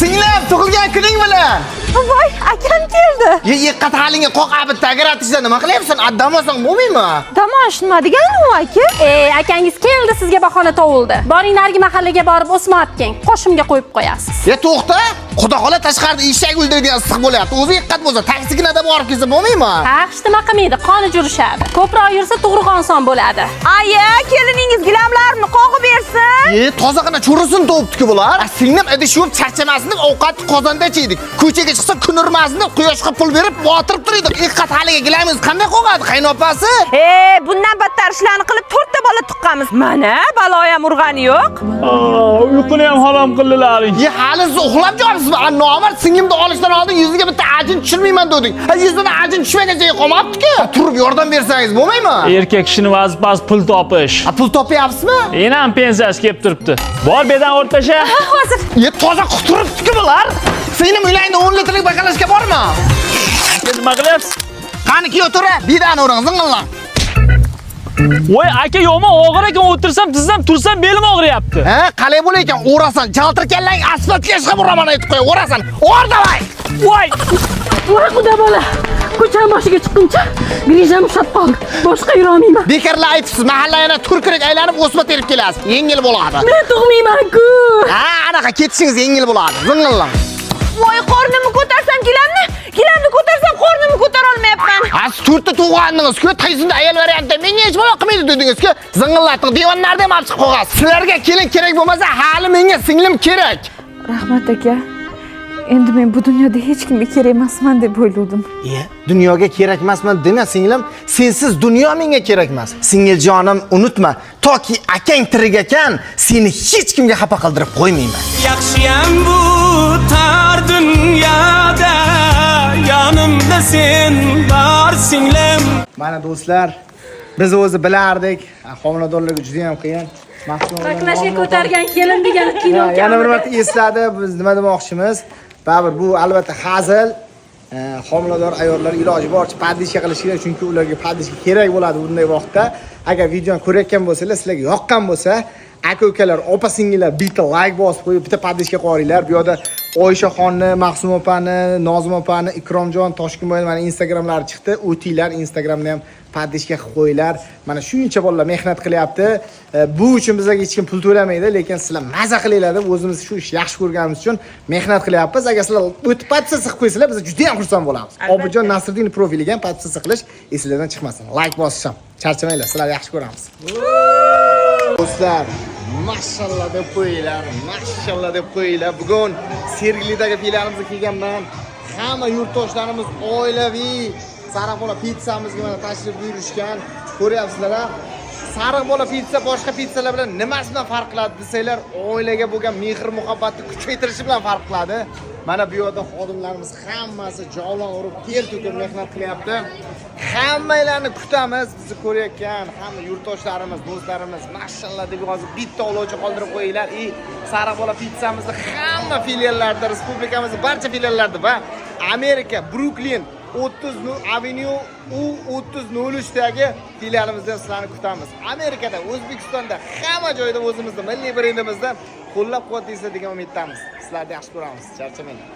Singlim, tug'ilgan kuning bilan. Voy, akam keldi. Yiqqat halingga qo'qab tagratishda nima qilyapsan? Addamasang bo'lmaymi? Dam olish nima degani u aka? Akangiz keldi, sizga bahona tovuldi. Boring narigi mahallaga borib o'sma otging. Qo'shimga qo'yib qo'yasiz. To'xta. Xudo xola tashqarida eshak o'ldiradigan issiq bo'lyapti. O'zi yiqqat bo'lsa, taksiginada borib kelsa bo'lmaymi? Nima qilmaydi, qoni jurishadi. Ko'proq yursa tug'ruqon son bo'ladi. Aya, keliningiz gilamlarini qo'g'ib bersin. Tozagina cho'risin to'ptiki bular. Singlim idish yuvib charchamasni deb ovqat qozonda cheydik. Ko'chaga chiqsa kunurmasni deb quyoshga pul berib botirib turdik. Yiqqat haliga gilamingiz qanday qo'g'adi, qaynopasi? Bundan battar ishlarni qilib 4 ta bola tuqqamiz. Mana baloyam urg'ani yo'q. Uyquni ham harom qildilaring. Hali siz uxlab jopsizmi? Nomard singlimni olishdan oldin yuziga bitta ajin tushirmayman dedik. Yuzidan ajin tushmaguncha qolmabdi-ku. Turib yordam bersangiz bo'lmaymi? Erkak kishining vazifasi pul topish. Pul topyapsizmi? Enam pensiyasi kelib turibdi. Bor bedan o'rtasha. Hozir. Toza quturibdi-ku bular. Singlim uylayda 10 litrlik bakalashga bormi? Nima qilyapsiz? Qani ki o'tir, bidan o'ring, zing'illang. Voy, aka yomon og'ir ekan, o'tirsam, tizsam, tursam belim og'riyapti. Qalay bo'lar ekan, o'rasan, jaltirkanlang asfaltga ishqab uraman aytib qo'y, o'rasan. O'r davay. Voy! Voy xudo bola. Ko'cham boshiga chiqquncha grijam ushlab qoldi. Boshqa yura olmayman. Bekarlar aytibsiz, mahalla yana turkirik aylanib o'sma terib kelasiz. Yengil bo'ladi. Men tug'mayman-ku. Anaqa ketishingiz yengil bo'ladi. Zing'illang. Voy, qornimni ko'tarsam gilamni ko'tarsam qornimni ko'tara olmayapman. Siz 4 ta tug'andingiz-ku, taysinda ayol variantda menga hech nima qilmaydi dedingiz-ku. Zing'illatib devonlarda ham olib chiqib qo'yasiz. Sizlarga kelin kerak bo'lmasa, hali menga singlim kerak. Rahmat aka. Endi men bu dunyoda hech kimga kerak emasman deb o'yladim. Dunyoga kerak emasman dema singlim. Sensiz dunyo menga kerak emas. Singiljonim, unutma, toki akang tirik ekan, seni hech kimga xafa qildirib qo'ymayman. Yaxshiyam bu tar dunyoda yonimda sen bor singlim. Mana do'stlar, biz o'zi bilardik, homiladorlik juda ham qiyin. Baklashga ko'targan kelin degan kino. Yana bir marta esladi, biz nima demoqchimiz? Baribir bu albatta hazil. Homilador ayollar iloji boricha paddishka qilish kerak, chunki ularga paddishka kerak bo'ladi bunday vaqtda. Agar videoni ko'rayotgan bo'lsangiz, sizlarga yoqqan bo'lsa, aka-ukalar, opa-singillar bitta like bosib qo'yib, bitta paddishka qo'yinglar. Bu yerda Oyshaxonni, Maqsum opani, Nozim opani, Ikromjon, Toshkinboy mana Instagramlari chiqdi. O'tinglar, Instagramda ham paddishka qilib qo'yinglar. Mana shuncha bolalar mehnat qilyapti. Bu uchun bizlarga hech kim pul to'lamaydi, lekin sizlar maza qilinglar deb o'zimiz shu ishni yaxshi ko'rganimiz uchun mehnat qilyapmiz. Agar sizlar o'tib paddishka qilib qo'ysanglar, biz juda ham xursand bo'lamiz. Obidjon Nasriddin profiliga ham paddishka qilish esingizdan chiqmasin. Like bosisham. Charchamanglar, sizlarni yaxshi ko'ramiz. Do'stlar, mashallah deb qo'yinglar, mashallah deb qo'yinglar. Bugun Sergelidagi filialimizga kelganman. Hamma yurtdoshlarimiz oilaviy Sariqbola pitsamizga mana tashrif buyurishgan. Ko'ryapsizlar, Sariq bola pitsa boshqa pitsalar bilan nimasidan farq qiladi desanglar, oilaga bo'lgan mehr muhabbatni kuchaytirishi bilan farq qiladi. Mana bu yerda xodimlarimiz hammasi javlon urib, ter to'kib mehnat qilyapti. Hammalarni kutamiz. Bizni ko'rayotgan hamma yurtdoshlarimiz, do'stlarimiz, mashallah deb hozir bitta olovchi qoldirib qo'yinglar. Sariq bola pitsamizni hamma filiallarda, respublikamizning barcha filiallarida va Amerika, Brooklyn 30 Avenue U3003 dagi filialimizdan sizlarni kutamiz. Amerikada, O'zbekistonda, hamma joyda o'zimizni milliy brendimizdan qo'llab-quvvatlaysiz degan umiddamiz. Sizlarni yaxshi ko'ramiz. Charchamanglar.